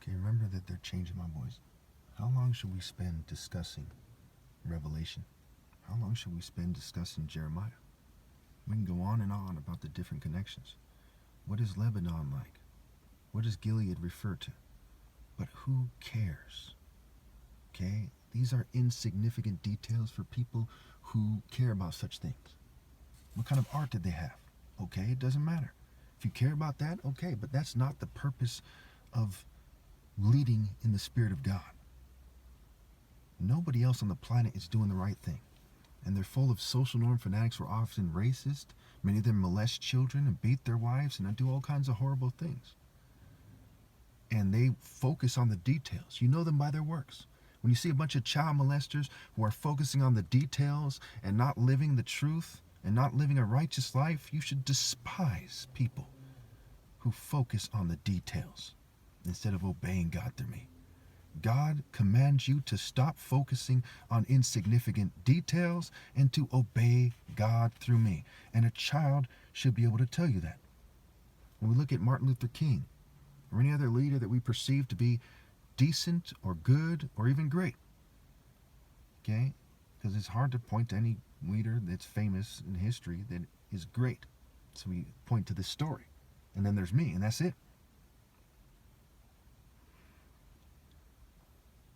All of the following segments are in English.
Okay, remember that they're changing my voice. How long should we spend discussing Revelation? How long should we spend discussing Jeremiah? We can go on and on about the different connections. What is Lebanon like? What does Gilead refer to? But who cares? Okay? These are insignificant details for people who care about such things. What kind of art did they have? Okay, it doesn't matter. If you care about that, okay, but that's not the purpose of leading in the Spirit of God. Nobody else on the planet is doing the right thing. And they're full of social norm fanatics who are often racist. Many of them molest children and beat their wives and do all kinds of horrible things. And they focus on the details. You know them by their works. When you see a bunch of child molesters who are focusing on the details and not living the truth and not living a righteous life, you should despise people who focus on the details instead of obeying God through me. God commands you to stop focusing on insignificant details and to obey God through me. And a child should be able to tell you that. When we look at Martin Luther King or any other leader that we perceive to be decent or good or even great, okay? Because it's hard to point to any leader that's famous in history that is great. So we point to this story. And then there's me, and that's it.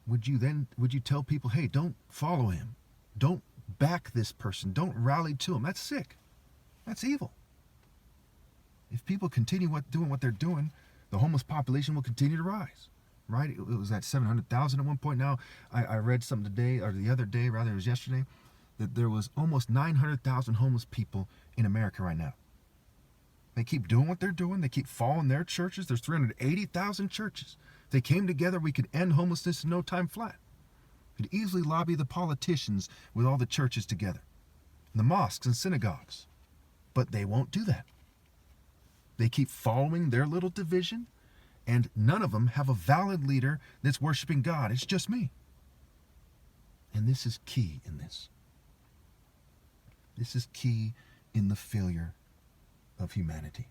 Would you tell people, hey, don't follow him. Don't back this person. Don't rally to him. That's sick. That's evil. If people continue doing what they're doing, the homeless population will continue to rise. Right? It was at 700,000 at one point. Now, I read something today, or the other day, rather, it was yesterday, that there was almost 900,000 homeless people in America right now. They keep doing what they're doing. They keep following their churches. There's 380,000 churches. If they came together, we could end homelessness in no time flat. We could easily lobby the politicians with all the churches together, and the mosques and synagogues. But they won't do that. They keep following their little division, and none of them have a valid leader that's worshiping God. It's just me. And this is key in this. This is key in the failure of humanity.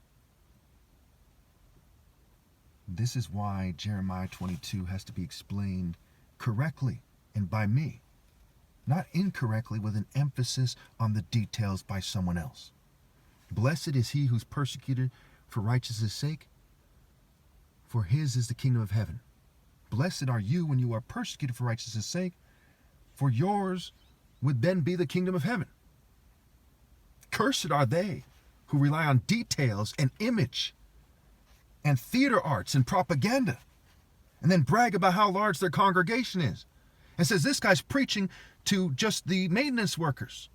This is why Jeremiah 22 has to be explained correctly and by me, not incorrectly with an emphasis on the details by someone else. Blessed is he who's persecuted for righteousness' sake, for his is the kingdom of heaven. Blessed are you when you are persecuted for righteousness' sake, for yours would then be the kingdom of heaven. Cursed are they who rely on details and image and theater arts and propaganda, and then brag about how large their congregation is, and says this guy's preaching to just the maintenance workers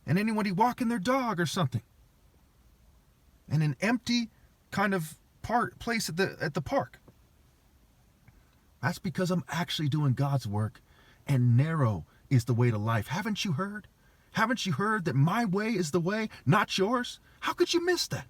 and anybody walking their dog or something, and an empty kind of place at the park. That's because I'm actually doing God's work, and narrow is the way to life. Haven't you heard? Haven't you heard that my way is the way, not yours? How could you miss that?